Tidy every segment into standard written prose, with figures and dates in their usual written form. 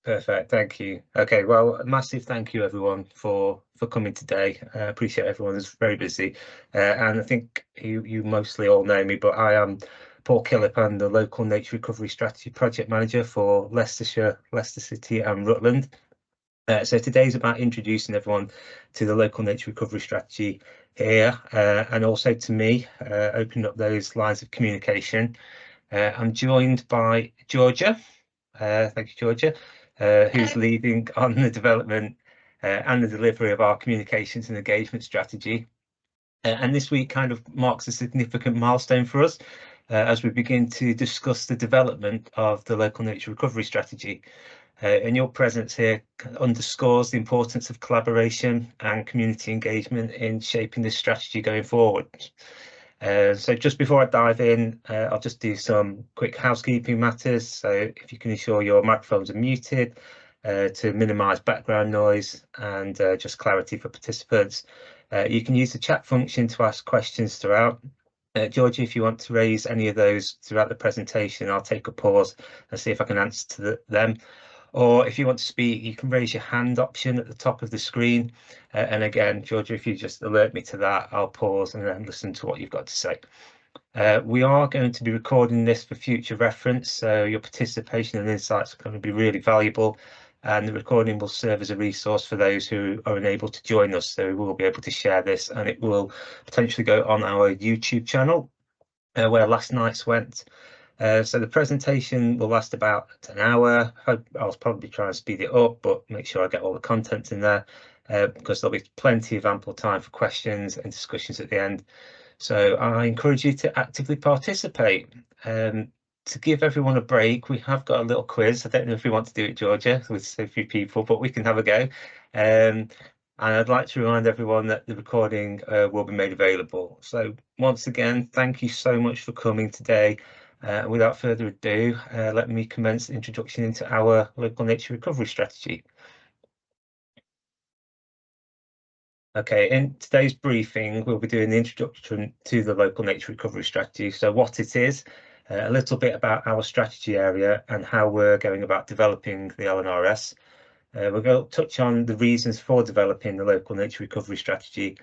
Perfect, thank you. Okay, well, a massive thank you everyone for coming today. I appreciate everyone is very busy, and I think you mostly all know me, but I am Paul Killip. I'm the local nature recovery strategy project manager for Leicestershire, Leicester City, and Rutland. So today's about introducing everyone to the local nature recovery strategy here, and also to me, opening up those lines of communication. I'm joined by Georgia. Thank you, Georgia, who's leading on the development and the delivery of our communications and engagement strategy. And this week kind of marks a significant milestone for us as we begin to discuss the development of the local nature recovery strategy. And your presence here underscores the importance of collaboration and community engagement in shaping this strategy going forward. So just before I dive in, I'll just do some quick housekeeping matters. So if you can ensure your microphones are muted to minimise background noise and just clarity for participants. You can use the chat function to ask questions throughout. Georgie, if you want to raise any of those throughout the presentation, I'll take a pause and see if I can answer to them. Or if you want to speak, you can raise your hand option at the top of the screen. And again, Georgia, if you just alert me to that, I'll pause and then listen to what you've got to say. We are going to be recording this for future reference, so your participation and insights are going to be really valuable. And the recording will serve as a resource for those who are unable to join us. So we will be able to share this, and it will potentially go on our YouTube channel, where last night's went. So the presentation will last about an hour. I'll probably try and speed it up, but make sure I get all the content in there because there'll be plenty of ample time for questions and discussions at the end. So I encourage you to actively participate. To give everyone a break, we have got a little quiz. I don't know if we want to do it, Georgia, with so few people, but we can have a go. And I'd like to remind everyone that the recording will be made available. So once again, thank you so much for coming today. Without further ado, let me commence the introduction into our local nature recovery strategy. Okay, in today's briefing, we'll be doing the introduction to the local nature recovery strategy. So what it is, a little bit about our strategy area and how we're going about developing the LNRS. We're going to touch on the reasons for developing the local nature recovery strategy.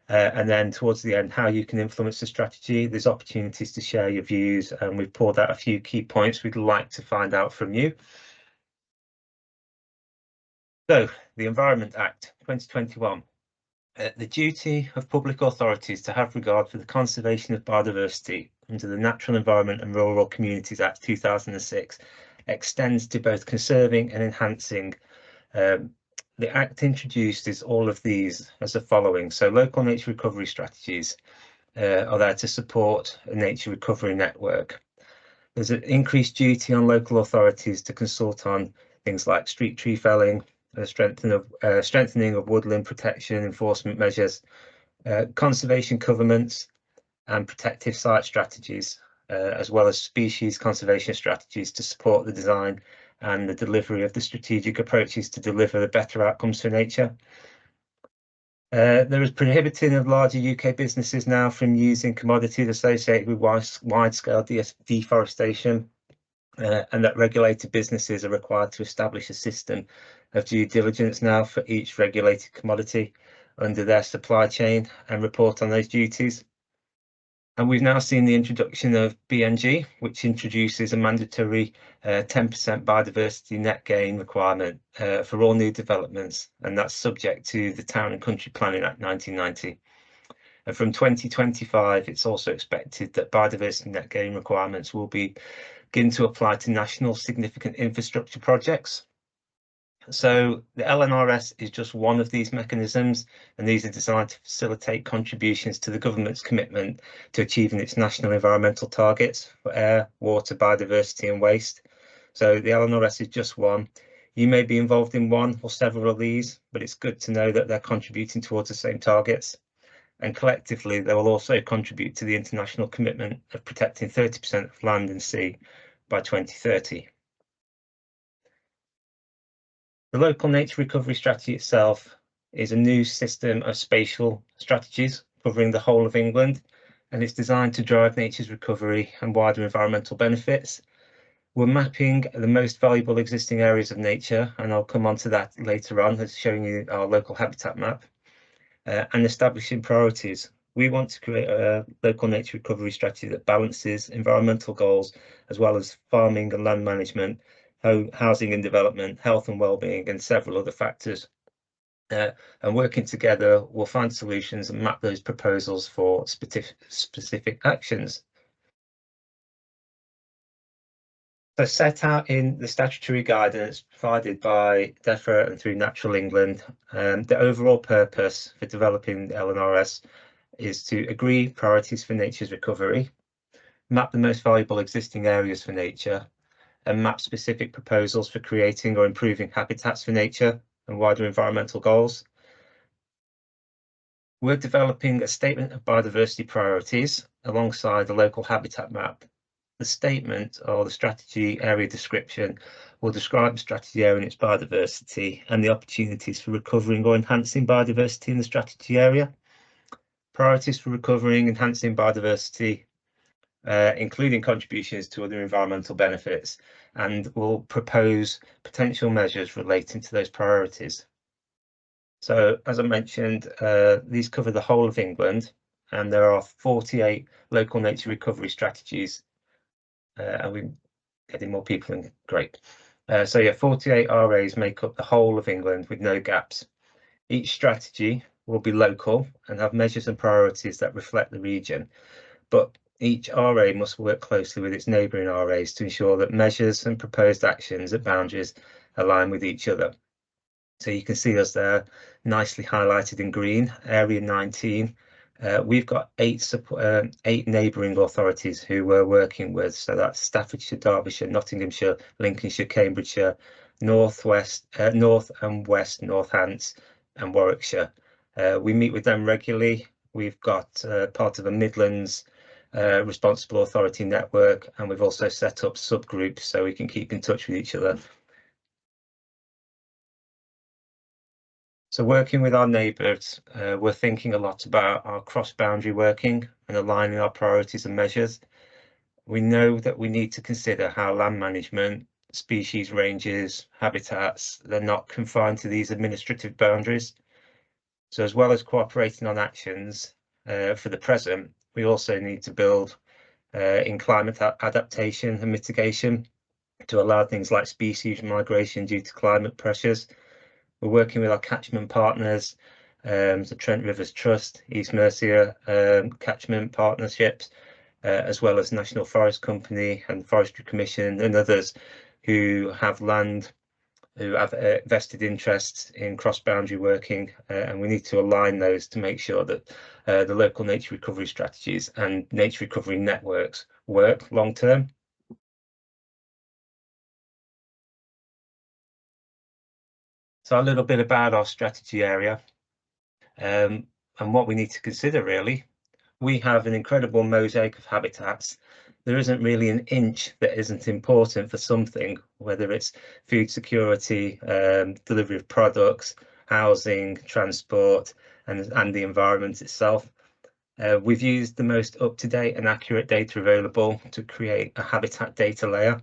And then towards the end, how you can influence the strategy. There's opportunities to share your views, and we've pulled out a few key points we'd like to find out from you. So, the Environment Act 2021. The duty of public authorities to have regard for the conservation of biodiversity under the Natural Environment and Rural Communities Act 2006 extends to both conserving and enhancing. The Act introduces all of these as the following. So local nature recovery strategies are there to support a nature recovery network. There's an increased duty on local authorities to consult on things like street tree felling, strengthening of woodland protection enforcement measures, conservation covenants and protective site strategies, as well as species conservation strategies to support the design and the delivery of the strategic approaches to deliver the better outcomes for nature. There is prohibiting of larger UK businesses now from using commodities associated with wide-scale deforestation, and that regulated businesses are required to establish a system of due diligence now for each regulated commodity under their supply chain and report on those duties. And we've now seen the introduction of BNG, which introduces a mandatory 10% biodiversity net gain requirement for all new developments, and that's subject to the Town and Country Planning Act 1990. And from 2025, it's also expected that biodiversity net gain requirements will begin to apply to national significant infrastructure projects. So the LNRS is just one of these mechanisms, and these are designed to facilitate contributions to the government's commitment to achieving its national environmental targets for air, water, biodiversity and waste. So the LNRS is just one. You may be involved in one or several of these, but it's good to know that they're contributing towards the same targets. And collectively, they will also contribute to the international commitment of protecting 30% of land and sea by 2030. The local nature recovery strategy itself is a new system of spatial strategies covering the whole of England, and it's designed to drive nature's recovery and wider environmental benefits. We're mapping the most valuable existing areas of nature, and I'll come on to that later on as showing you our local habitat map, and establishing priorities. We want to create a local nature recovery strategy that balances environmental goals as well as farming and land management, housing and development, health and well-being, and several other factors. And working together, we'll find solutions and map those proposals for specific actions. So set out in the statutory guidance provided by DEFRA and through Natural England, the overall purpose for developing the LNRS is to agree priorities for nature's recovery, map the most valuable existing areas for nature, and map specific proposals for creating or improving habitats for nature and wider environmental goals. We're developing a statement of biodiversity priorities alongside the local habitat map. The statement, or the strategy area description, will describe the strategy area and its biodiversity and the opportunities for recovering or enhancing biodiversity in the strategy area. Priorities for recovering, enhancing biodiversity, including contributions to other environmental benefits, and will propose potential measures relating to those priorities. So, as I mentioned, these cover the whole of England, and there are 48 local nature recovery strategies, and we're getting more people in. Great. So yeah, 48 RAs make up the whole of England with no gaps. Each strategy will be local and have measures and priorities that reflect the region, but each RA must work closely with its neighbouring RAs to ensure that measures and proposed actions at boundaries align with each other. So you can see us there nicely highlighted in green, area 19. We've got eight neighbouring authorities who we're working with. So that's Staffordshire, Derbyshire, Nottinghamshire, Lincolnshire, Cambridgeshire, North and West Northants, and Warwickshire. We meet with them regularly. We've got part of a Midlands responsible authority network, and we've also set up subgroups so we can keep in touch with each other. So working with our neighbours, we're thinking a lot about our cross-boundary working and aligning our priorities and measures. We know that we need to consider how land management, species ranges, habitats, they're not confined to these administrative boundaries. So as well as cooperating on actions for the present, we also need to build in climate adaptation and mitigation to allow things like species migration due to climate pressures. We're working with our catchment partners, the Trent Rivers Trust, East Mercia catchment partnerships, as well as National Forest Company and Forestry Commission and others who have land, who have vested interests in cross-boundary working, and we need to align those to make sure that the local nature recovery strategies and nature recovery networks work long term. So a little bit about our strategy area and what we need to consider really. We have an incredible mosaic of habitats. There isn't really an inch that isn't important for something, whether it's food security, delivery of products, housing, transport, and the environment itself. We've used the most up-to-date and accurate data available to create a habitat data layer.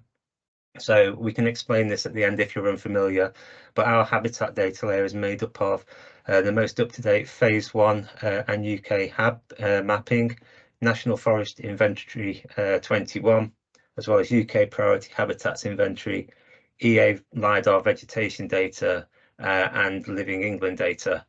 So we can explain this at the end if you're unfamiliar, but our habitat data layer is made up of the most up-to-date phase 1 and UK HAB mapping, National Forest Inventory 21, as well as UK Priority Habitats Inventory, EA LiDAR vegetation data, and Living England data.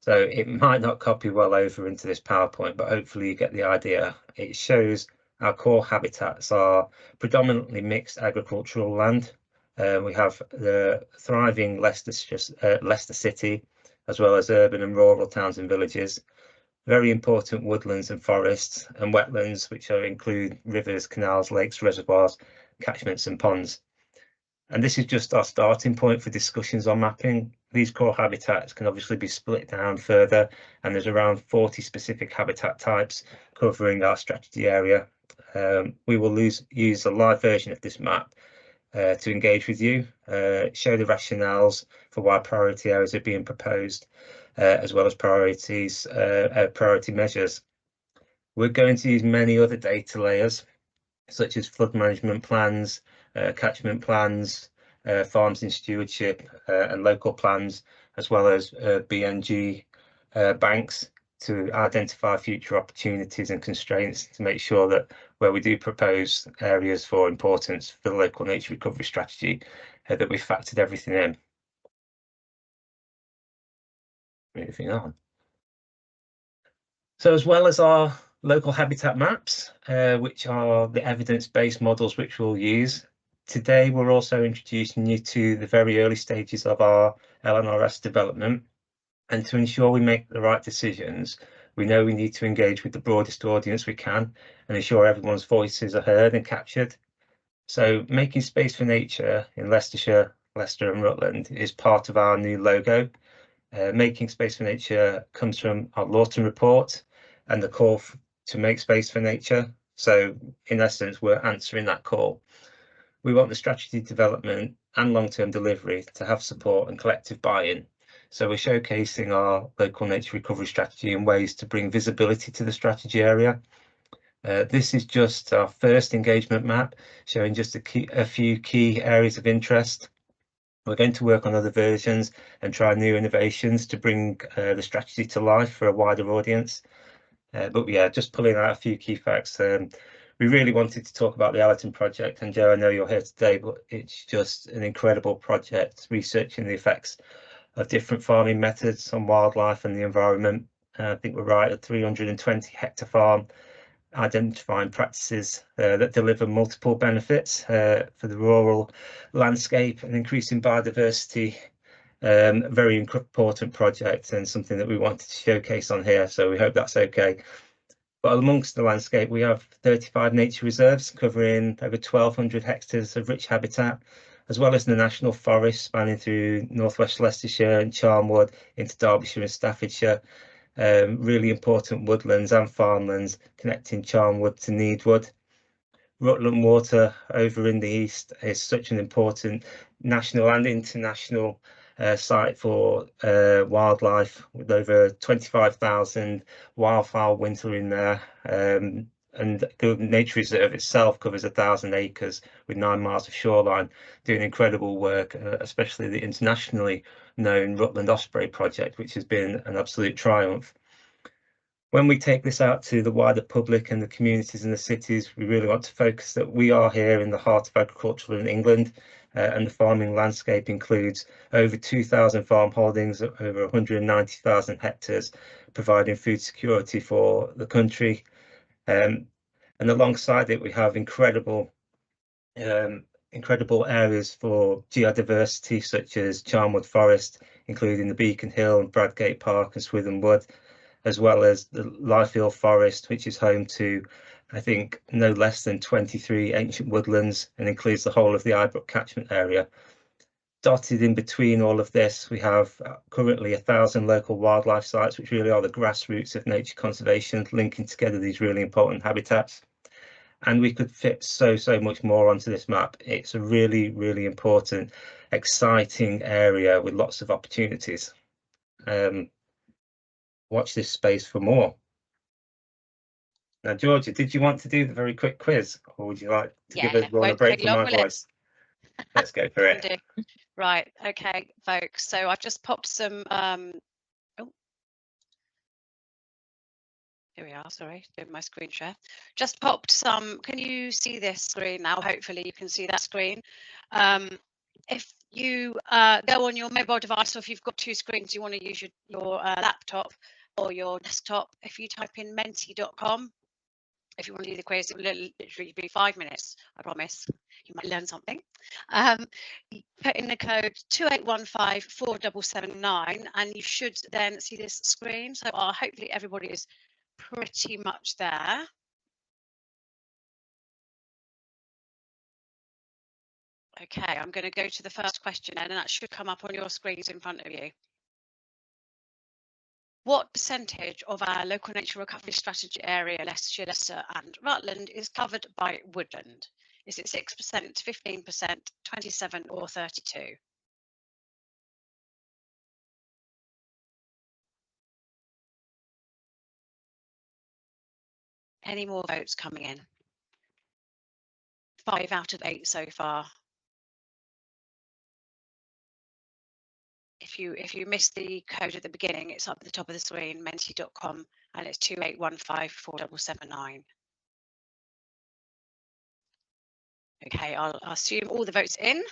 So it might not copy well over into this PowerPoint, but hopefully you get the idea. It shows our core habitats are predominantly mixed agricultural land. We have the thriving Leicester City, as well as urban and rural towns and villages. Very important woodlands and forests, and wetlands, which include rivers, canals, lakes, reservoirs, catchments and ponds. And this is just our starting point for discussions on mapping. These core habitats can obviously be split down further, and there's around 40 specific habitat types covering our strategy area. We will use a live version of this map to engage with you, show the rationales for why priority areas are being proposed, as well as priority measures. We're going to use many other data layers, such as flood management plans, catchment plans, farms in stewardship, and local plans, as well as BNG banks, to identify future opportunities and constraints to make sure that where we do propose areas for importance for the local nature recovery strategy, that we factored everything in. Moving on. So as well as our local habitat maps, which are the evidence-based models which we'll use, today we're also introducing you to the very early stages of our LNRS development. And to ensure we make the right decisions, we know we need to engage with the broadest audience we can and ensure everyone's voices are heard and captured. So making space for nature in Leicestershire, Leicester and Rutland is part of our new logo. Making space for nature comes from our Lawton report and the call to make space for nature. So in essence, we're answering that call. We want the strategy development and long-term delivery to have support and collective buy-in. So we're showcasing our local nature recovery strategy in ways to bring visibility to the strategy area. This is just our first engagement map, showing just a few key areas of interest. We're going to work on other versions and try new innovations to bring the strategy to life for a wider audience. But yeah, just pulling out a few key facts. We really wanted to talk about the Allerton project, and Joe, I know you're here today, but it's just an incredible project researching the effects of different farming methods on wildlife and the environment. I think we're right at 320 hectare farm, identifying practices that deliver multiple benefits for the rural landscape and increasing biodiversity. Very important project and something that we wanted to showcase on here, so we hope that's okay. But amongst the landscape, we have 35 nature reserves covering over 1,200 hectares of rich habitat, as well as the national forest spanning through northwest Leicestershire and Charnwood into Derbyshire and Staffordshire. Really important woodlands and farmlands connecting Charnwood to Needwood. Rutland Water over in the east is such an important national and international site for wildlife, with over 25,000 wildfowl wintering there. And the nature reserve itself covers 1,000 acres with 9 miles of shoreline, doing incredible work, especially the internationally known Rutland Osprey project, which has been an absolute triumph. When we take this out to the wider public and the communities in the cities, we really want to focus that we are here in the heart of agriculture in England, and the farming landscape includes over 2,000 farm holdings, over 190,000 hectares, providing food security for the country. And alongside it, we have incredible areas for geodiversity, such as Charnwood Forest, including the Beacon Hill and Bradgate Park and Swithin Wood, as well as the Lyfield Forest, which is home to, I think, no less than 23 ancient woodlands and includes the whole of the Ibrook catchment area. Dotted in between all of this, we have currently 1,000 local wildlife sites, which really are the grassroots of nature conservation, linking together these really important habitats. And we could fit so much more onto this map. It's a really important, exciting area with lots of opportunities. Watch this space for more. Now, Georgia, did you want to do the very quick quiz, or would you like to give everyone a break from my voice? Let's go for it. Right, okay, folks. So I've just popped some. Here we are. Sorry, doing my screen share. Just popped some. Can you see this screen now? Hopefully, you can see that screen. If you go on your mobile device, or if you've got 2 screens, you want to use your laptop or your desktop. If you type in menti.com, if you want to do the quiz, it will literally be 5 minutes. I promise. You might learn something. Put in the code 28154779, and you should then see this screen. So hopefully everybody is pretty much there. Okay, I'm going to go to the first question, and that should come up on your screens in front of you. What percentage of our local nature recovery strategy area, Leicestershire, Leicester and Rutland, is covered by woodland? Is it 6%, 15%, 27 or 32? Any more votes coming in? 5 out of 8 so far. If you missed the code at the beginning, it's up at the top of the screen, menti.com, and it's 28154779. Okay, I'll assume all the votes in.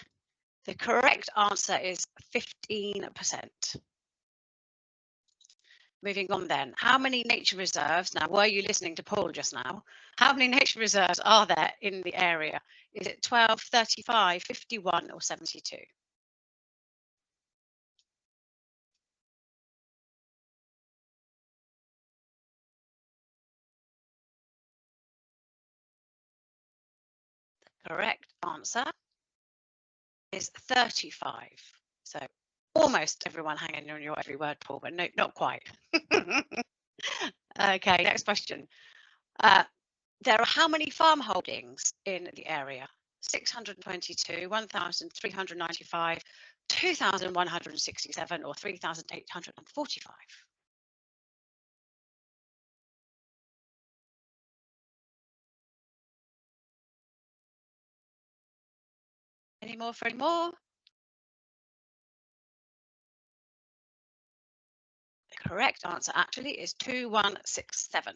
The correct answer is 15%. Moving on then, how many nature reserves, now were you listening to Paul just now, how many nature reserves are there in the area? Is it 12, 35, 51 or 72? The correct answer is 35. So almost everyone hanging on your every word, Paul, but no, not quite. Okay, next question. There are how many farm holdings in the area? 622, 1,395, 2,167 or 3,845? Any more for any more? The correct answer actually is 2,167.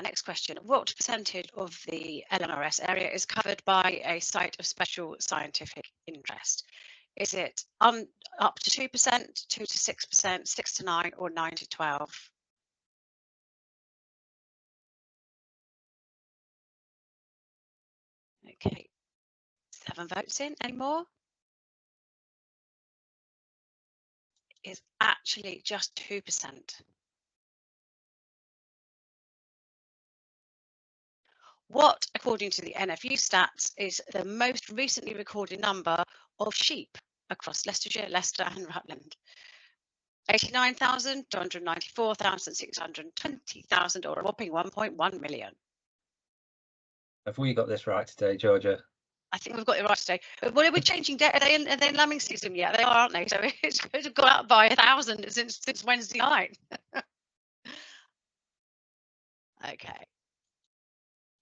Next question, what percentage of the LNRS area is covered by a site of special scientific interest? Is it up to 2%, 2 to 6%, 6 to 9 or 9 to 12? Okay, 7 votes in, any more? Is actually just 2%. What, according to the NFU stats, is the most recently recorded number of sheep across Leicestershire, Leicester and Rutland? 89,000, 294,000, 620,000 or a whopping 1.1 million? Have we got this right today, Georgia? I think we've got it right today. Well, are we changing date? Are they in lambing season yet? They are, aren't they? So it's going to go up by 1,000 since Wednesday night. Okay.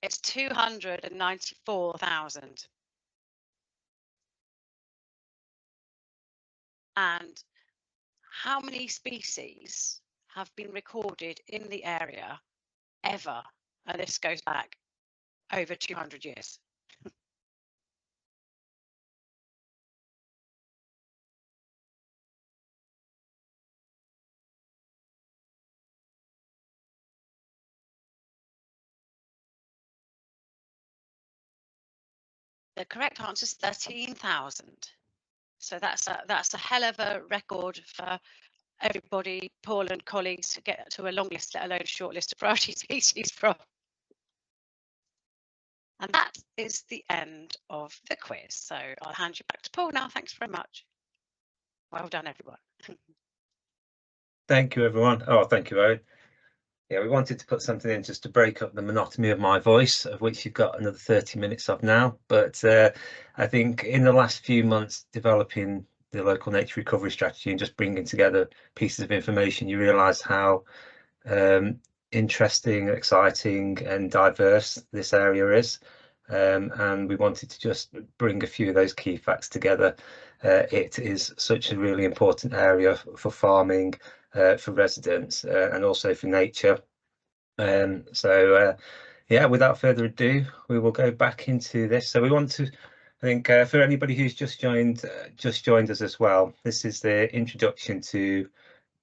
It's 294,000. And how many species have been recorded in the area ever? And this goes back over 200 years. The correct answer is 13,000. So that's a hell of a record for everybody, Paul and colleagues, to get to a long list, let alone a short list of priority species from. And that is the end of the quiz. So I'll hand you back to Paul now. Thanks very much. Well done, everyone. Thank you, everyone. Oh, thank you, Owen. Yeah, we wanted to put something in just to break up the monotony of my voice, of which you've got another 30 minutes of now. But I think in the last few months, developing the local nature recovery strategy and just bringing together pieces of information, you realise how interesting, exciting and diverse this area is. And we wanted to just bring a few of those key facts together. It is such a really important area for farming, for residents and also for nature. Yeah, without further ado, we will go back into this. So we want to, I think, for anybody who's just joined us as well, this is the introduction to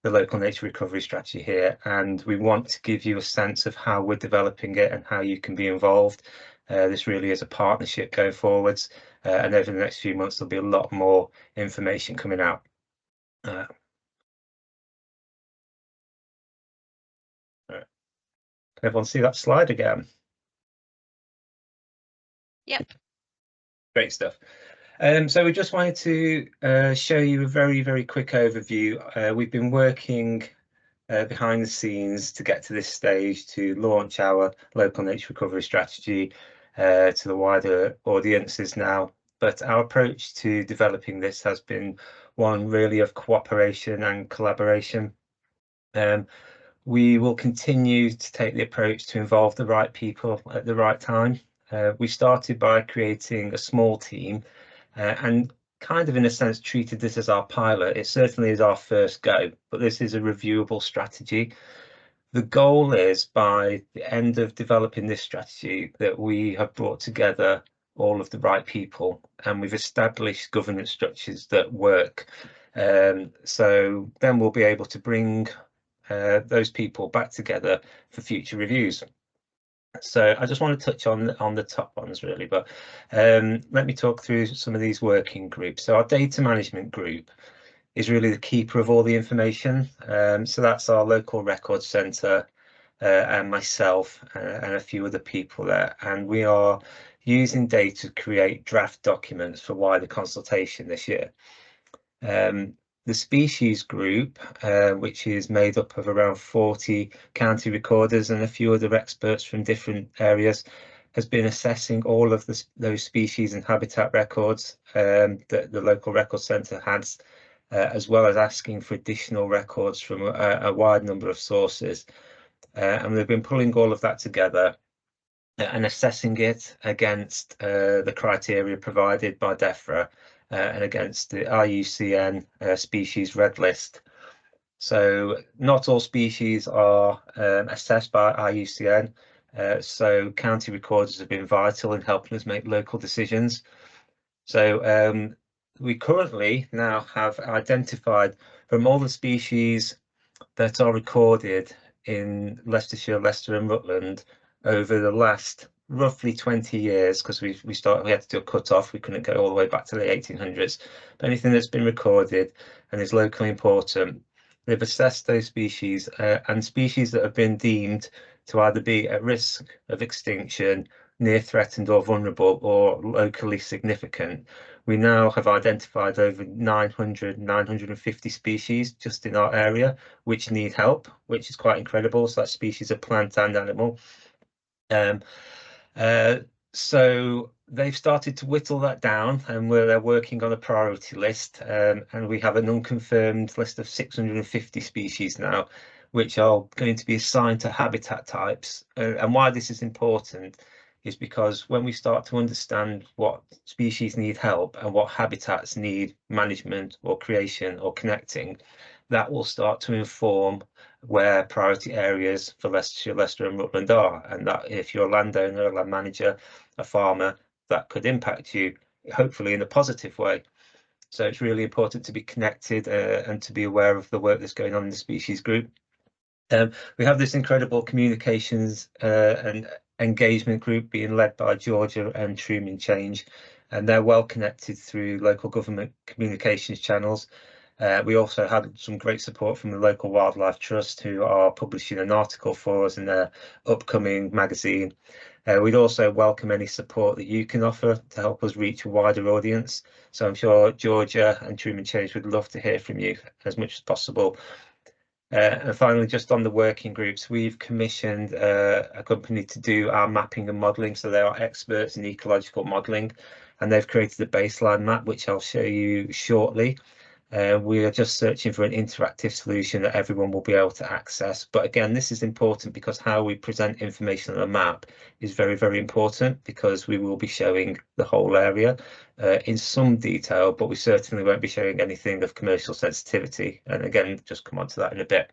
the local nature recovery strategy here, and we want to give you a sense of how we're developing it and how you can be involved. This really is a partnership going forwards, and over the next few months there'll be a lot more information coming out. Can everyone see that slide again? Yep. Great stuff. So we just wanted to show you a very, very quick overview. We've been working behind the scenes to get to this stage to launch our local nature recovery strategy to the wider audiences now. But our approach to developing this has been one really of cooperation and collaboration. We will continue to take the approach to involve the right people at the right time. We started by creating a small team and kind of in a sense treated this as our pilot. It certainly is our first go, but this is a reviewable strategy. The goal is by the end of developing this strategy that we have brought together all of the right people and we've established governance structures that work. So then we'll be able to bring those people back together for future reviews. So I just want to touch on the top ones really, but let me talk through some of these working groups. So our data management group is really the keeper of all the information. So that's our local records centre and myself and a few other people there. And we are using data to create draft documents for wider consultation this year. The species group, which is made up of around 40 county recorders and a few other experts from different areas, has been assessing all of those species and habitat records that the local record centre has, as well as asking for additional records from a wide number of sources. And they've been pulling all of that together and assessing it against the criteria provided by DEFRA and against the IUCN species red list. So not all species are assessed by IUCN, so county recorders have been vital in helping us make local decisions. So we currently now have identified from all the species that are recorded in Leicestershire, Leicester and Rutland over the last roughly 20 years, because we had to do a cut-off, we couldn't go all the way back to the 1800s. But anything that's been recorded and is locally important, they've assessed those species and species that have been deemed to either be at risk of extinction, near threatened or vulnerable, or locally significant. We now have identified over 950 species just in our area which need help, which is quite incredible. So that's species of plant and animal. So they've started to whittle that down and they're working on a priority list, and we have an unconfirmed list of 650 species now, which are going to be assigned to habitat types. And why this is important is because when we start to understand what species need help and what habitats need management or creation or connecting, that will start to inform where priority areas for Leicestershire, Leicester and Rutland are. And that if you're a landowner, a land manager, a farmer, that could impact you, hopefully in a positive way. So it's really important to be connected and to be aware of the work that's going on in the species group. We have this incredible communications and engagement group being led by Georgia and Truman Change, and they're well connected through local government communications channels. We also had some great support from the local Wildlife Trust, who are publishing an article for us in their upcoming magazine. We'd also welcome any support that you can offer to help us reach a wider audience. So I'm sure Georgia and Truman Change would love to hear from you as much as possible. And finally, just on the working groups, we've commissioned a company to do our mapping and modelling. So they are experts in ecological modelling, and they've created a baseline map, which I'll show you shortly. We are just searching for an interactive solution that everyone will be able to access. But again, this is important because how we present information on a map is very, very important, because we will be showing the whole area in some detail, but we certainly won't be showing anything of commercial sensitivity. And again, just come on to that in a bit.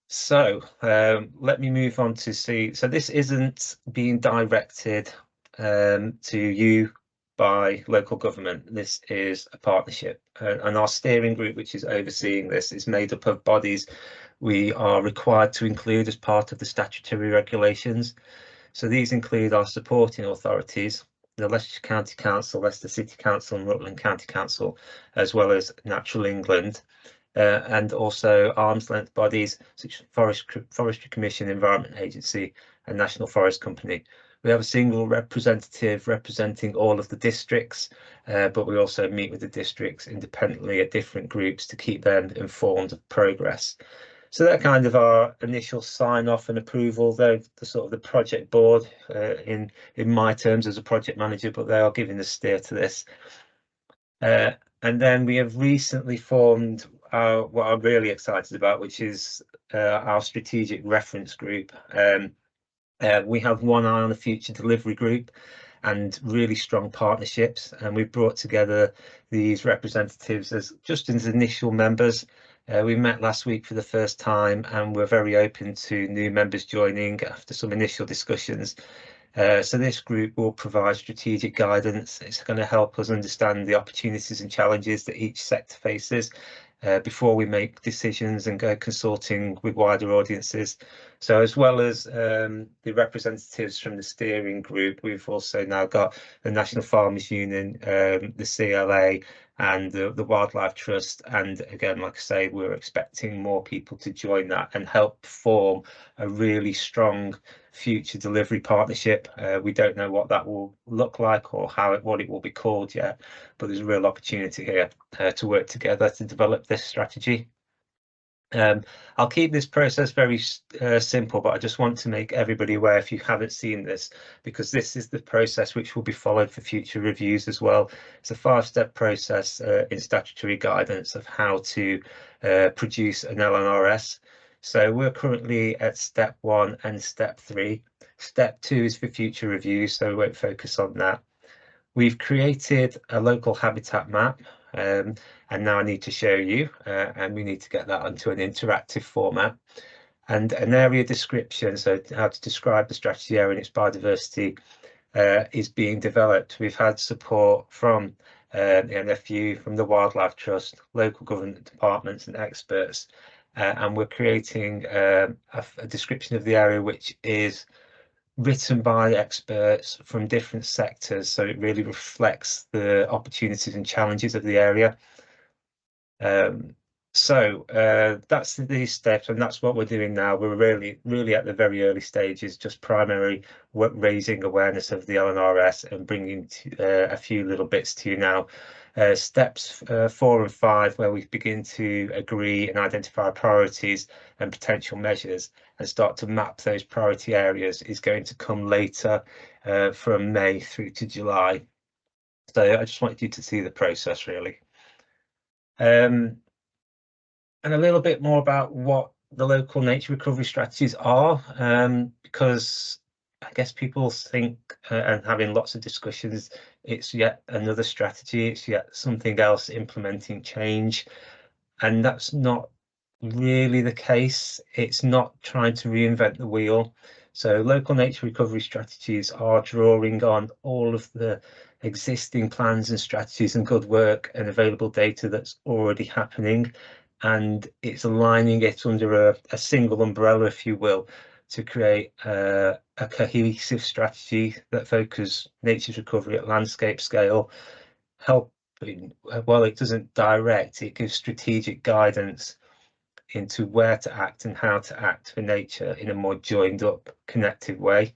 So let me move on to see. So this isn't being directed to you by local government. This is a partnership, and our steering group, which is overseeing this, is made up of bodies we are required to include as part of the statutory regulations. So these include our supporting authorities, the Leicestershire County Council, Leicester City Council and Rutland County Council, as well as Natural England, and also arm's length bodies such as Forestry Commission, Environment Agency and National Forest Company. We have a single representative representing all of the districts, but we also meet with the districts independently at different groups to keep them informed of progress. So that kind of our initial sign off and approval. They're the sort of the project board in my terms as a project manager, but they are giving the steer to this. And then we have recently formed what I'm really excited about, which is our strategic reference group. We have one eye on the future delivery group and really strong partnerships, and we've brought together these representatives as initial members. We met last week for the first time, and we're very open to new members joining after some initial discussions. So this group will provide strategic guidance. It's going to help us understand the opportunities and challenges that each sector faces before we make decisions and go consulting with wider audiences. So as well as the representatives from the steering group, we've also now got the National Farmers Union, the CLA and the Wildlife Trust. And again, like I say, we're expecting more people to join that and help form a really strong future delivery partnership. We don't know what that will look like or what it will be called yet, but there's a real opportunity here to work together to develop this strategy. I'll keep this process very simple, but I just want to make everybody aware, if you haven't seen this, because this is the process which will be followed for future reviews as well. It's a 5-step process in statutory guidance of how to produce an LNRS. So we're currently at step 1 and step 3. Step 2 is for future reviews, so we won't focus on that. We've created a local habitat map, and now I need to show you, and we need to get that onto an interactive format. And an area description, so how to describe the strategy area and its biodiversity, is being developed. We've had support from the NFU, from the Wildlife Trust, local government departments and experts, and we're creating a description of the area which is written by experts from different sectors, so it really reflects the opportunities and challenges of the area. That's these steps, and that's what we're doing now. We're really at the very early stages, just primary work, raising awareness of the LNRS and bringing a few little bits to you now. Steps 4 and 5, where we begin to agree and identify priorities and potential measures and start to map those priority areas, is going to come later, from May through to July. So I just wanted you to see the process, really. And a little bit more about what the local nature recovery strategies are, because I guess people think, and having lots of discussions, it's yet another strategy, it's yet something else implementing change, and that's not really the case. It's not trying to reinvent the wheel. So local nature recovery strategies are drawing on all of the existing plans and strategies and good work and available data that's already happening, and it's aligning it under a single umbrella, if you will, to create a cohesive strategy that focuses nature's recovery at landscape scale, helping, while it doesn't direct, it gives strategic guidance into where to act and how to act for nature in a more joined up, connected way.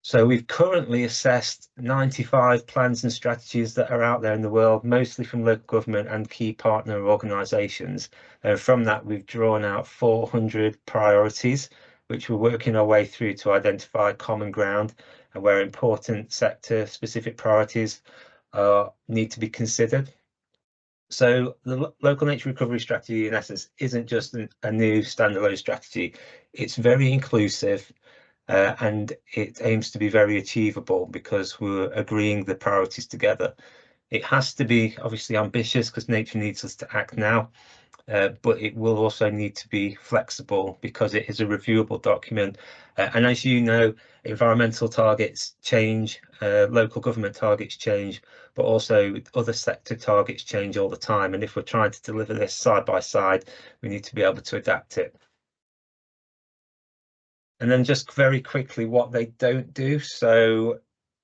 So we've currently assessed 95 plans and strategies that are out there in the world, mostly from local government and key partner organisations. And from that, we've drawn out 400 priorities, which we're working our way through to identify common ground and where important sector specific priorities need to be considered. So the local nature recovery strategy, in essence, isn't just a new standalone strategy. It's very inclusive, and it aims to be very achievable because we're agreeing the priorities together. It has to be obviously ambitious because nature needs us to act now, but it will also need to be flexible because it is a reviewable document. And as you know, environmental targets change, local government targets change, but also other sector targets change all the time. And if we're trying to deliver this side by side, we need to be able to adapt it. And then just very quickly, what they don't do. So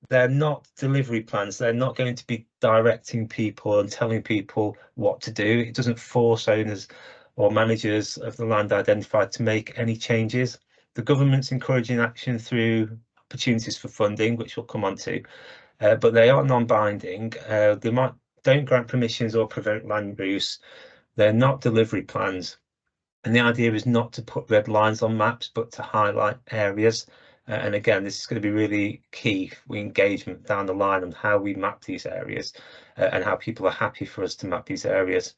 they're not delivery plans. They're not going to be directing people and telling people what to do. It doesn't force owners or managers of the land identified to make any changes. The government's encouraging action through opportunities for funding, which we'll come on to, but they are non-binding. Don't grant permissions or prevent land use. They're not delivery plans. And the idea is not to put red lines on maps, but to highlight areas. And again, this is going to be really key for engagement down the line on how we map these areas and how people are happy for us to map these areas.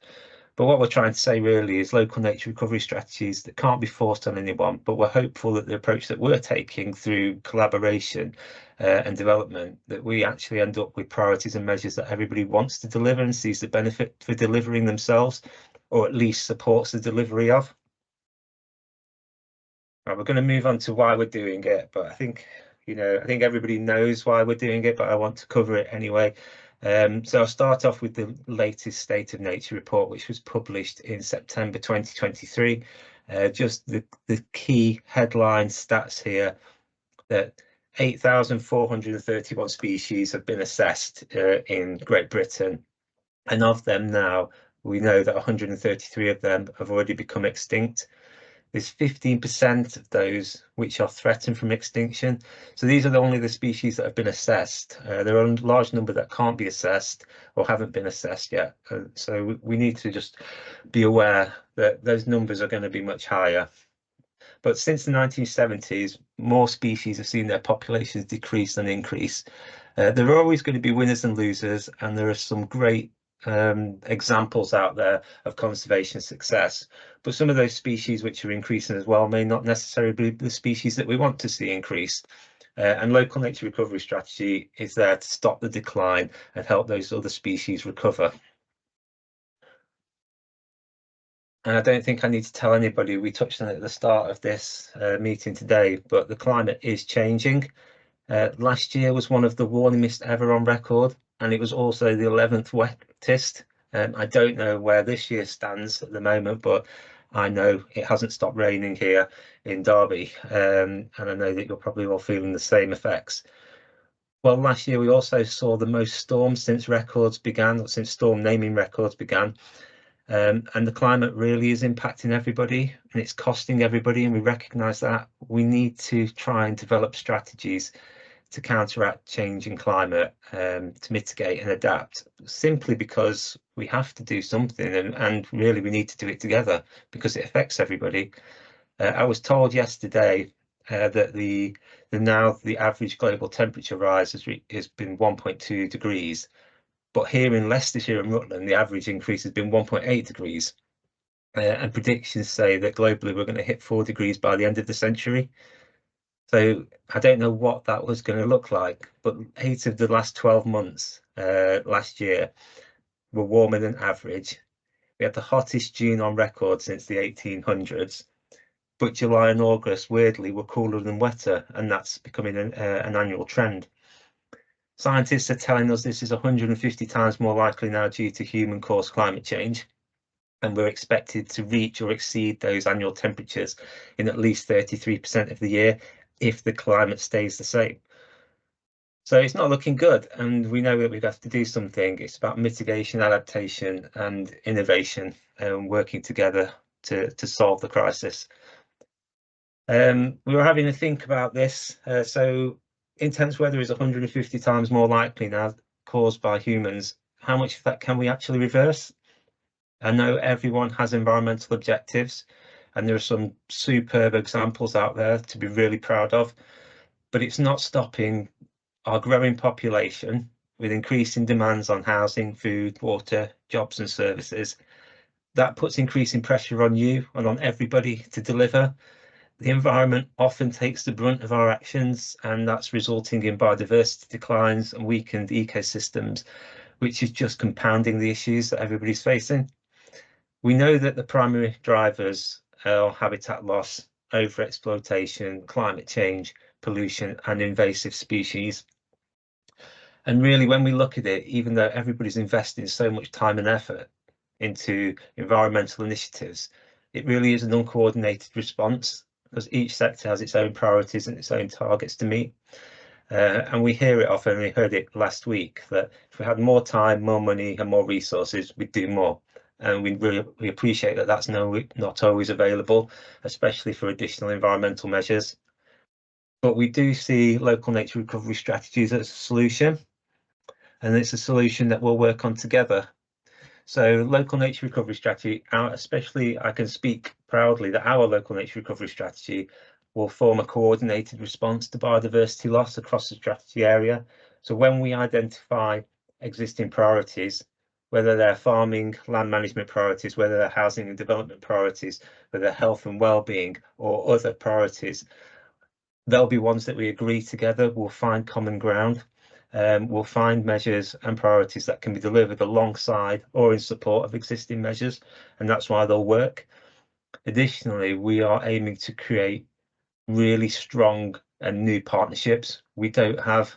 But what we're trying to say really is local nature recovery strategies that can't be forced on anyone, but we're hopeful that the approach that we're taking through collaboration and development, that we actually end up with priorities and measures that everybody wants to deliver and sees the benefit for delivering themselves, or at least supports the delivery of. Right, we're going to move on to why we're doing it, but I think everybody knows why we're doing it, but I want to cover it anyway. So I'll start off with the latest State of Nature report, which was published in September 2023. Just the key headline stats here, that 8,431 species have been assessed in Great Britain, and of them now, we know that 133 of them have already become extinct. There's 15% of those which are threatened from extinction. So these are only the species that have been assessed. There are a large number that can't be assessed or haven't been assessed yet. So we need to just be aware that those numbers are going to be much higher. But since the 1970s, more species have seen their populations decrease than increase. There are always going to be winners and losers, and there are some great examples out there of conservation success, but some of those species which are increasing as well may not necessarily be the species that we want to see increase. And local nature recovery strategy is there to stop the decline and help those other species recover. And I don't think I need to tell anybody, we touched on it at the start of this meeting today, but the climate is changing. Last year was one of the warmest ever on record, and it was also the 11th wettest. I don't know where this year stands at the moment, but I know it hasn't stopped raining here in Derby, and I know that you're probably all feeling the same effects. Well, last year we also saw the most storms since storm naming records began. And the climate really is impacting everybody, and it's costing everybody, and we recognise that. We need to try and develop strategies to counteract changing climate, to mitigate and adapt, simply because we have to do something, and really we need to do it together because it affects everybody. I was told yesterday that the average global temperature rise has been 1.2 degrees, but here in Leicestershire and Rutland, the average increase has been 1.8 degrees. And predictions say that globally we're going to hit 4 degrees by the end of the century. So I don't know what that was going to look like, but 8 of the last 12 months last year were warmer than average. We had the hottest June on record since the 1800s, but July and August, weirdly, were cooler and wetter, and that's becoming an annual trend. Scientists are telling us this is 150 times more likely now due to human-caused climate change, and we're expected to reach or exceed those annual temperatures in at least 33% of the year if the climate stays the same. So it's not looking good, and we know that we've got to do something. It's about mitigation, adaptation, and innovation, and working together to solve the crisis. We were having a think about this. So intense weather is 150 times more likely now caused by humans. How much of that can we actually reverse? I know everyone has environmental objectives, and there are some superb examples out there to be really proud of, but it's not stopping our growing population with increasing demands on housing, food, water, jobs and services. That puts increasing pressure on you and on everybody to deliver. The environment often takes the brunt of our actions, and that's resulting in biodiversity declines and weakened ecosystems, which is just compounding the issues that everybody's facing. We know that the primary drivers are habitat loss, overexploitation, climate change, pollution, and invasive species. And really, when we look at it, even though everybody's investing so much time and effort into environmental initiatives, it really is an uncoordinated response, because each sector has its own priorities and its own targets to meet. And we hear it often, and we heard it last week, that if we had more time, more money and more resources, we'd do more. And we appreciate that that's not always available, especially for additional environmental measures. But we do see local nature recovery strategies as a solution, and it's a solution that we'll work on together. So local nature recovery strategy, especially I can speak proudly that our local nature recovery strategy will form a coordinated response to biodiversity loss across the strategy area. So when we identify existing priorities, whether they're farming, land management priorities, whether they're housing and development priorities, whether they're health and well-being or other priorities. There'll be ones that we agree together, we'll find common ground, we'll find measures and priorities that can be delivered alongside or in support of existing measures, and that's why they'll work. Additionally, we are aiming to create really strong and new partnerships. We don't have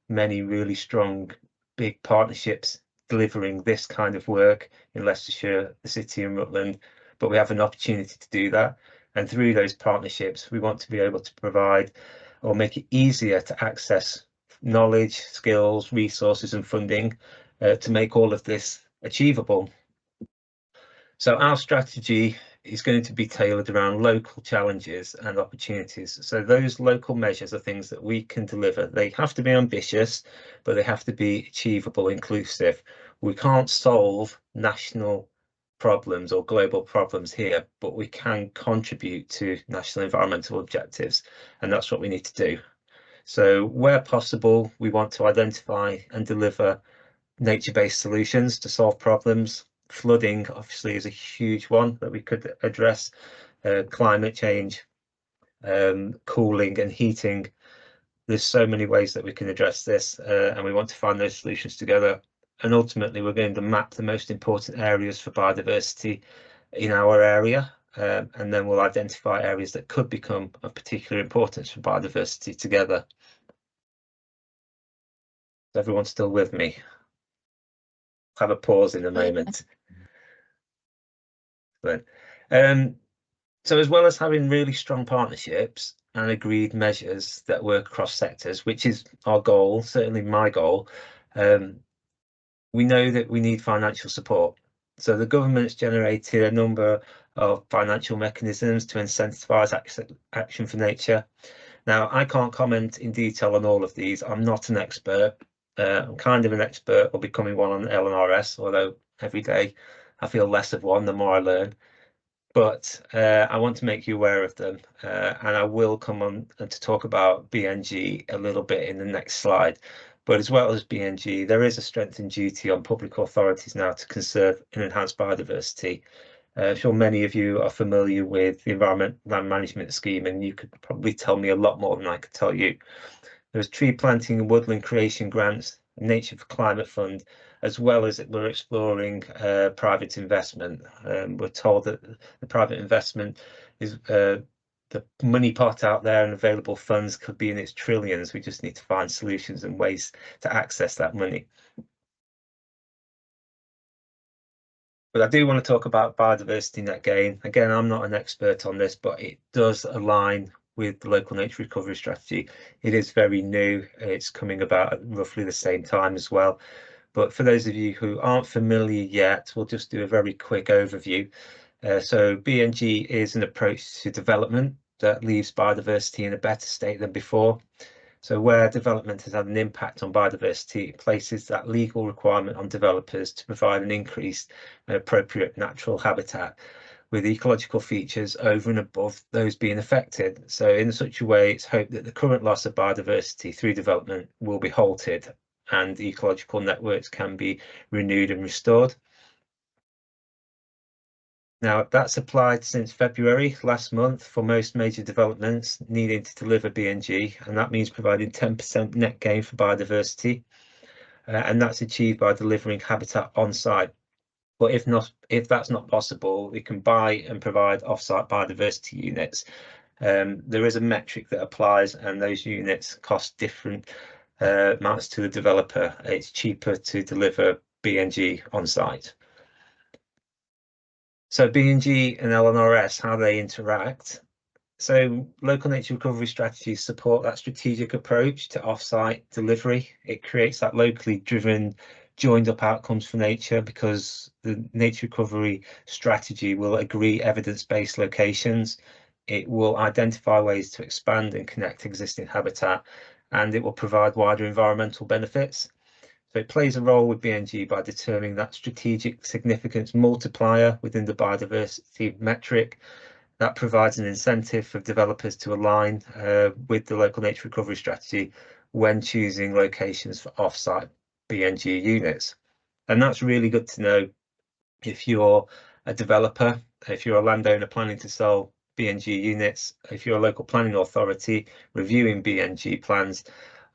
many really strong big partnerships delivering this kind of work in Leicestershire, the city and Rutland, but we have an opportunity to do that. And through those partnerships, we want to be able to provide or make it easier to access knowledge, skills, resources and funding to make all of this achievable. So our strategy is going to be tailored around local challenges and opportunities. So those local measures are things that we can deliver. They have to be ambitious, but they have to be achievable, inclusive. We can't solve national problems or global problems here, but we can contribute to national environmental objectives, and that's what we need to do. So where possible, we want to identify and deliver nature-based solutions to solve problems. Flooding obviously is a huge one that we could address. Climate change, cooling and heating. There's so many ways that we can address this, and we want to find those solutions together. And ultimately, we're going to map the most important areas for biodiversity in our area, and then we'll identify areas that could become of particular importance for biodiversity together. Is everyone still with me? Have a pause in a moment. So as well as having really strong partnerships and agreed measures that work across sectors, which is our goal, certainly my goal, we know that we need financial support. So the government's generated a number of financial mechanisms to incentivise action for nature. Now, I can't comment in detail on all of these. I'm not an expert. I'm kind of an expert or becoming one on LNRS, although every day I feel less of one the more I learn. But I want to make you aware of them, and I will come on to talk about BNG a little bit in the next slide. But as well as BNG, there is a strengthened duty on public authorities now to conserve and enhance biodiversity. I'm sure many of you are familiar with the Environment Land Management Scheme, and you could probably tell me a lot more than I could tell you. There's tree planting and woodland creation grants, Nature for Climate Fund, as well as we're exploring private investment. We're told that the private investment is the money pot out there and available funds could be in its trillions. We just need to find solutions and ways to access that money. But I do want to talk about biodiversity net gain. Again, I'm not an expert on this, but it does align with the local nature recovery strategy. It is very new. It's coming about at roughly the same time as well. But for those of you who aren't familiar yet, we'll just do a very quick overview. So BNG is an approach to development that leaves biodiversity in a better state than before. So where development has had an impact on biodiversity, it places that legal requirement on developers to provide an increased and appropriate natural habitat with ecological features over and above those being affected. So in such a way, it's hoped that the current loss of biodiversity through development will be halted and ecological networks can be renewed and restored. Now, that's applied since February last month for most major developments needing to deliver BNG, and that means providing 10% net gain for biodiversity, and that's achieved by delivering habitat on site. But if that's not possible, we can buy and provide off-site biodiversity units. There is a metric that applies, and those units cost different amounts to the developer. It's cheaper to deliver BNG on site. So BNG and LNRS, how they interact. So local nature recovery strategies support that strategic approach to off-site delivery. It creates that locally driven, joined up outcomes for nature because the nature recovery strategy will agree evidence-based locations. It will identify ways to expand and connect existing habitat, and it will provide wider environmental benefits. So it plays a role with BNG by determining that strategic significance multiplier within the biodiversity metric. That provides an incentive for developers to align with the local nature recovery strategy when choosing locations for off-site BNG units. And that's really good to know if you're a developer, if you're a landowner planning to sell BNG units, if you're a local planning authority reviewing BNG plans,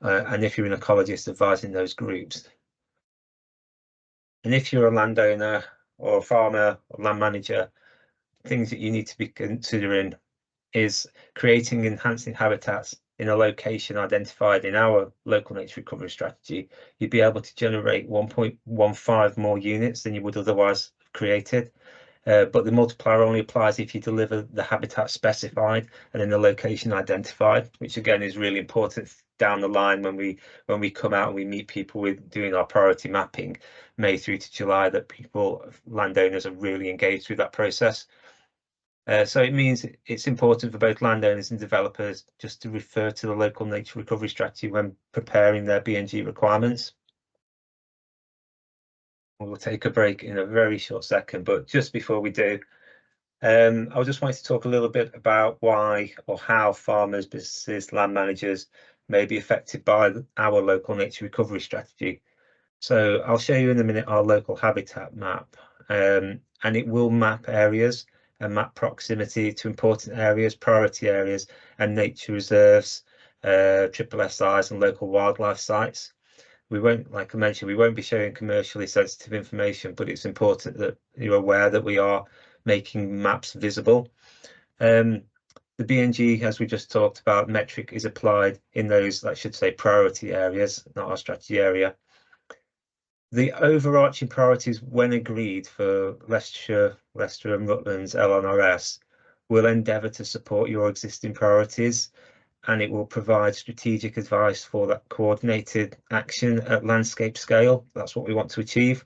and if you're an ecologist advising those groups. And if you're a landowner or a farmer or land manager, things that you need to be considering is creating enhancing habitats in a location identified in our local nature recovery strategy. You'd be able to generate 1.15 more units than you would otherwise have created. But the multiplier only applies if you deliver the habitat specified and in the location identified, which again is really important down the line when we come out and we meet people with doing our priority mapping May through to July, that landowners are really engaged with that process. So it means it's important for both landowners and developers just to refer to the local nature recovery strategy when preparing their BNG requirements. We'll take a break in a very short second, but just before we do, I just wanted to talk a little bit about why or how farmers, businesses, land managers may be affected by our local nature recovery strategy. So I'll show you in a minute our local habitat map, and it will map areas and map proximity to important areas, priority areas, and nature reserves, triple SIs and local wildlife sites. We won't, like I mentioned, we won't be showing commercially sensitive information, but it's important that you're aware that we are making maps visible. The BNG, as we just talked about, metric is applied in those, I should say, priority areas, not our strategy area. The overarching priorities, when agreed for Leicestershire, Leicester and Rutland's LNRS, will endeavour to support your existing priorities, and it will provide strategic advice for that coordinated action at landscape scale. That's what we want to achieve.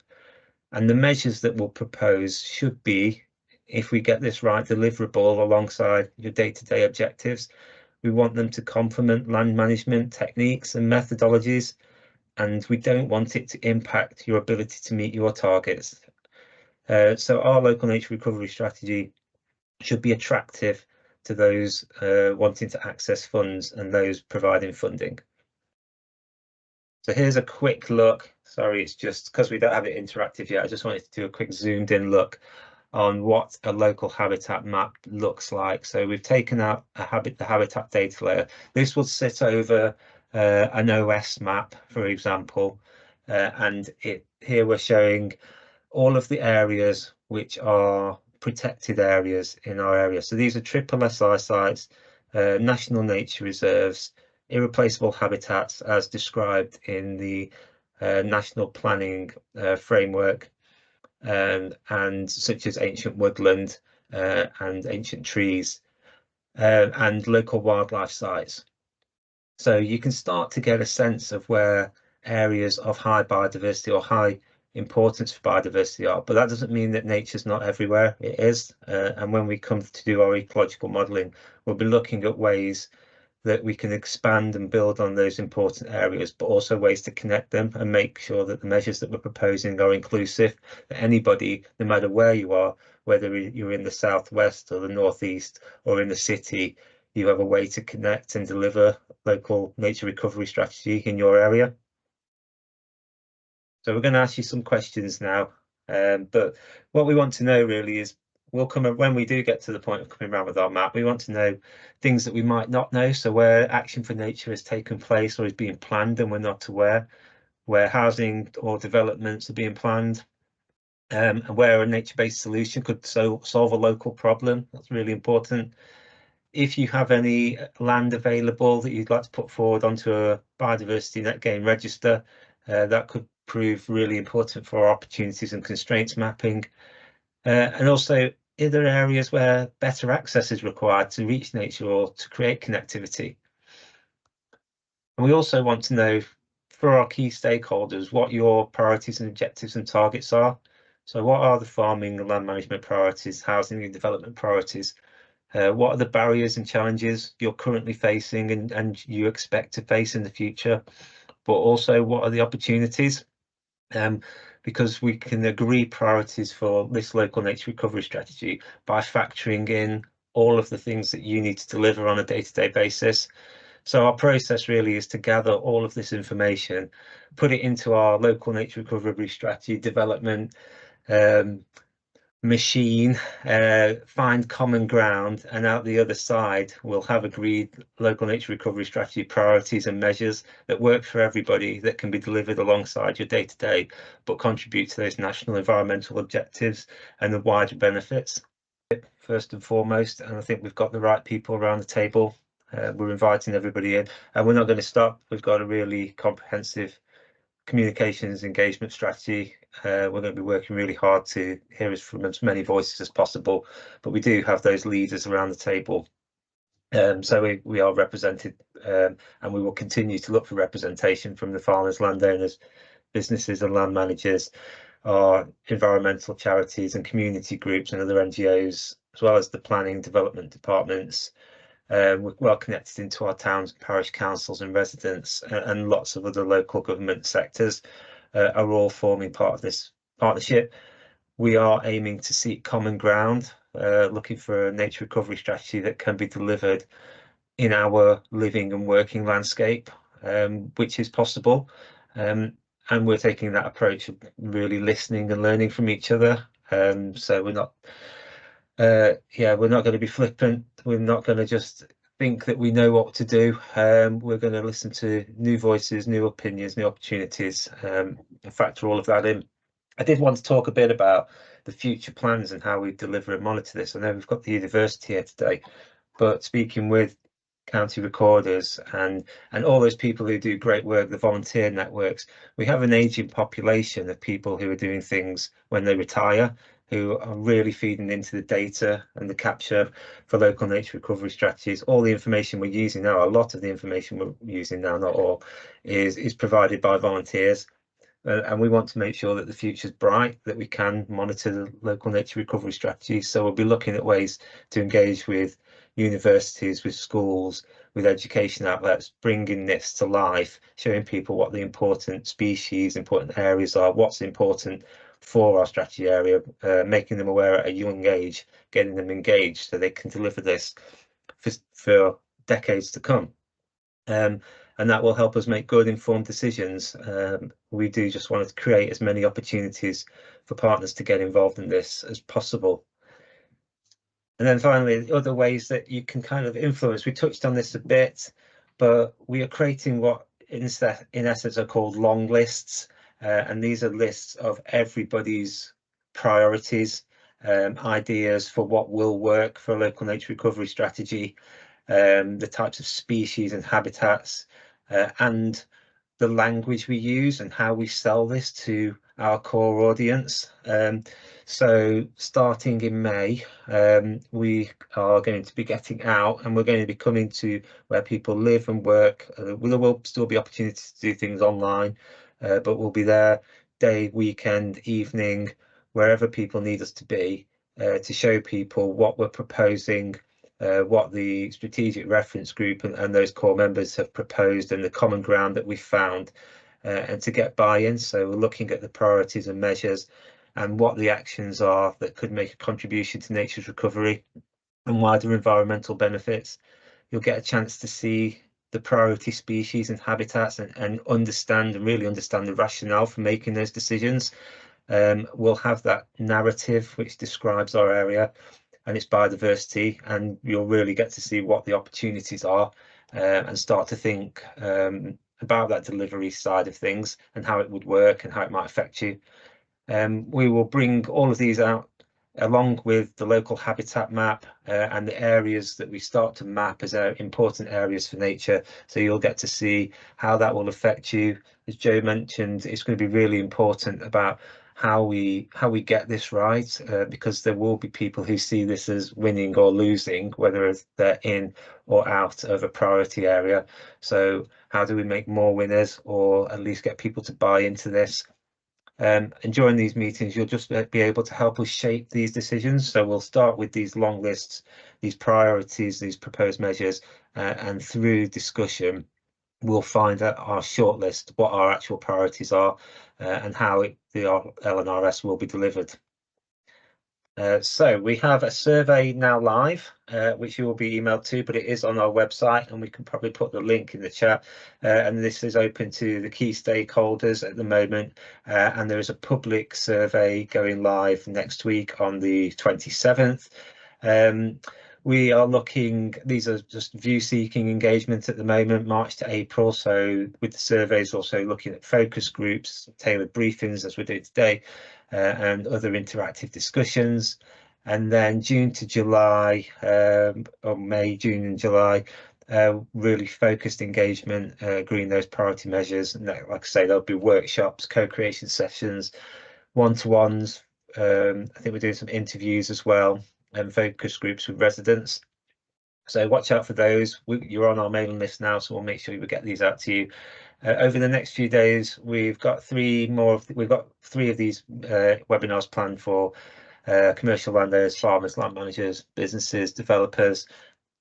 And the measures that we'll propose should be, if we get this right, deliverable alongside your day-to-day objectives. We want them to complement land management techniques and methodologies, and we don't want it to impact your ability to meet your targets. So our local nature recovery strategy should be attractive to those wanting to access funds and those providing funding. So here's a quick look. Sorry, it's just because we don't have it interactive yet. I just wanted to do a quick zoomed in look on what a local habitat map looks like. So we've taken out the habitat data layer. This will sit over an OS map, for example, and here we're showing all of the areas which are protected areas in our area. So these are triple SI sites, national nature reserves, irreplaceable habitats as described in the national planning framework, and such as ancient woodland and ancient trees, and local wildlife sites. So you can start to get a sense of where areas of high biodiversity or high importance for biodiversity are, but that doesn't mean that nature's not everywhere. It is, and when we come to do our ecological modelling, we'll be looking at ways that we can expand and build on those important areas, but also ways to connect them and make sure that the measures that we're proposing are inclusive, that anybody, no matter where you are, whether you're in the southwest or the northeast or in the city, you have a way to connect and deliver local nature recovery strategy in your area. So we're going to ask you some questions now, but what we want to know really is, when we do get to the point of coming around with our map, we want to know things that we might not know. So where action for nature has taken place or is being planned and we're not aware, where housing or developments are being planned, and where a nature-based solution could solve a local problem. That's really important. If you have any land available that you'd like to put forward onto a biodiversity net gain register, that could prove really important for our opportunities and constraints mapping. And also, are there areas where better access is required to reach nature or to create connectivity? And we also want to know, for our key stakeholders, what your priorities and objectives and targets are. So what are the farming and land management priorities, housing and development priorities? What are the barriers and challenges you're currently facing and you expect to face in the future? But also, what are the opportunities? Because we can agree priorities for this local nature recovery strategy by factoring in all of the things that you need to deliver on a day-to-day basis. So our process really is to gather all of this information, put it into our local nature recovery strategy development machine, find common ground, and out the other side we'll have agreed local nature recovery strategy priorities and measures that work for everybody, that can be delivered alongside your day-to-day, but contribute to those national environmental objectives and the wider benefits first and foremost. And I think we've got the right people around the table. We're inviting everybody in, and we're not going to stop. We've got a really comprehensive communications engagement strategy. We're going to be working really hard to hear us from as many voices as possible, but we do have those leaders around the table. So we are represented, and we will continue to look for representation from the farmers, landowners, businesses and land managers, our environmental charities and community groups and other NGOs, as well as the planning development departments. We're well connected into our towns, parish councils and residents, and lots of other local government sectors are all forming part of this partnership. We are aiming to seek common ground, looking for a nature recovery strategy that can be delivered in our living and working landscape, which is possible. And we're taking that approach of really listening and learning from each other. So we're not we're not going to be flippant. We're not going to just think that we know what to do. We're going to listen to new voices, new opinions, new opportunities, and factor all of that in. I did want to talk a bit about the future plans and how we deliver and monitor this. I know we've got the university here today, but speaking with county recorders and all those people who do great work, the volunteer networks, we have an aging population of people who are doing things when they retire, who are really feeding into the data and the capture for local nature recovery strategies. All the information we're using now, a lot of the information we're using now, not all, is provided by volunteers. And we want to make sure that the future is bright, that we can monitor the local nature recovery strategies. So we'll be looking at ways to engage with universities, with schools, with education outlets, bringing this to life, showing people what the important species, important areas are, what's important for our strategy area, making them aware at a young age, getting them engaged so they can deliver this for decades to come. And that will help us make good informed decisions. We do just want to create as many opportunities for partners to get involved in this as possible. And then finally, other ways that you can kind of influence. We touched on this a bit, but we are creating what in essence are called long lists. And these are lists of everybody's priorities, ideas for what will work for a local nature recovery strategy, the types of species and habitats, and the language we use and how we sell this to our core audience. So starting in May, we are going to be getting out and we're going to be coming to where people live and work. There will still be opportunities to do things online, but we'll be there day, weekend, evening, wherever people need us to be, to show people what we're proposing, what the strategic reference group and those core members have proposed and the common ground that we found, and to get buy-in. So we're looking at the priorities and measures and what the actions are that could make a contribution to nature's recovery and wider environmental benefits. You'll get a chance to see the priority species and habitats and understand and really understand the rationale for making those decisions. We'll have that narrative which describes our area and its biodiversity, and you'll really get to see what the opportunities are, and start to think about that delivery side of things and how it would work and how it might affect you. We will bring all of these out along with the local habitat map and the areas that we start to map as important areas for nature, so you'll get to see how that will affect you. As Joe mentioned, it's going to be really important about how we get this right, because there will be people who see this as winning or losing, whether they're in or out of a priority area. So how do we make more winners, or at least get people to buy into this? And during these meetings, you'll just be able to help us shape these decisions. So we'll start with these long lists, these priorities, these proposed measures, and through discussion, we'll find out our shortlist, what our actual priorities are, and how the LNRS will be delivered. So we have a survey now live, which you will be emailed to, but it is on our website, and we can probably put the link in the chat. And this is open to the key stakeholders at the moment. And there is a public survey going live next week on the 27th. We are looking, these are just view seeking engagement at the moment, March to April. So with the surveys, also looking at focus groups, tailored briefings as we do today, and other interactive discussions. And then June to July, or May, June and July, really focused engagement, agreeing those priority measures. And that, like I say, there'll be workshops, co-creation sessions, one-to-ones. I think we're doing some interviews as well, and focus groups with residents. So watch out for those. You're on our mailing list now, so we'll make sure we get these out to you. Over the next few days, we've got three of these webinars planned for commercial landowners, farmers, land managers, businesses, developers.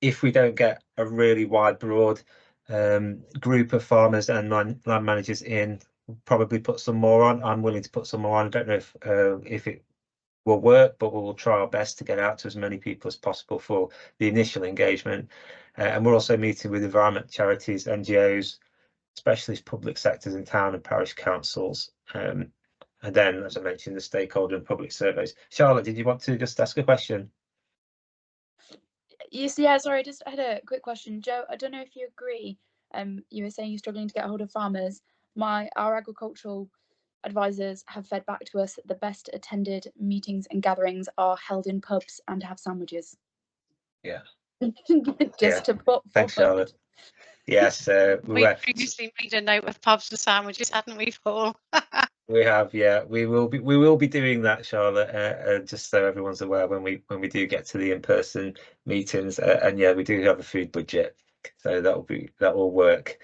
If we don't get a really wide, broad group of farmers and land managers in, we'll probably put some more on. I'm willing to put some more on. I don't know if it will work, but we'll try our best to get out to as many people as possible for the initial engagement. And we're also meeting with environment charities, NGOs, specialist public sectors in town and parish councils. And then, as I mentioned, the stakeholder and public surveys. Charlotte, did you want to just ask a question? Yes, yeah, sorry, I had a quick question. Joe, I don't know if you agree. You were saying you're struggling to get hold of farmers. Our agricultural advisors have fed back to us that the best attended meetings and gatherings are held in pubs and have sandwiches. Yeah. Just to put Thanks, Charlotte. Yes, we previously made a note of pubs and sandwiches, hadn't we, Paul? We have, yeah. We will be doing that, Charlotte. Just so everyone's aware when we do get to the in-person meetings, and yeah, we do have a food budget, so that will work.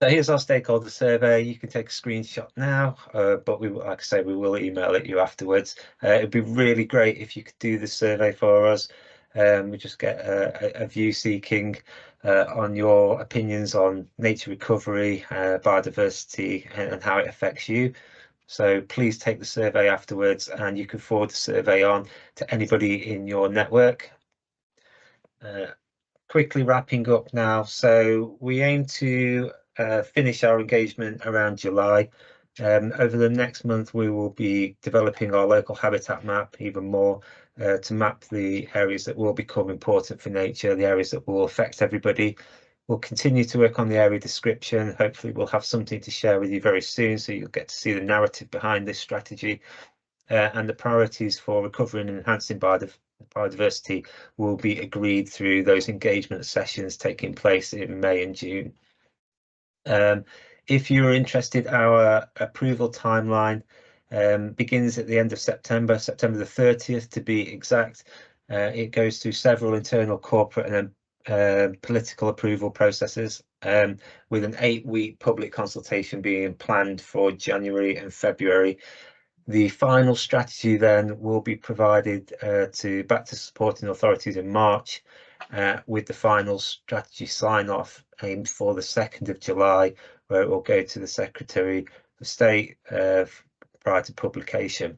So here's our stakeholder survey. You can take a screenshot now, but like I say, we will email it you afterwards. It'd be really great if you could do the survey for us. We just get a view seeking on your opinions on nature recovery, biodiversity, and how it affects you. So please take the survey afterwards, and you can forward the survey on to anybody in your network. Quickly wrapping up now. So we aim to finish our engagement around July. Over the next month, we will be developing our local habitat map even more to map the areas that will become important for nature, the areas that will affect everybody. We'll continue to work on the area description. Hopefully we'll have something to share with you very soon, so you'll get to see the narrative behind this strategy. And the priorities for recovering and enhancing biodiversity will be agreed through those engagement sessions taking place in May and June. If you're interested, our approval timeline begins at the end of September the 30th to be exact. It goes through several internal, corporate and political approval processes, with an 8-week public consultation being planned for January and February. The final strategy then will be provided back to supporting authorities in March, with the final strategy sign-off aimed for the 2nd of July, where it will go to the Secretary of State prior to publication.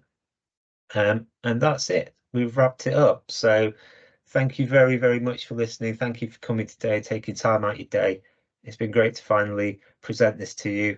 And that's it. We've wrapped it up. So thank you very, very much for listening. Thank you for coming today, taking time out your day. It's been great to finally present this to you.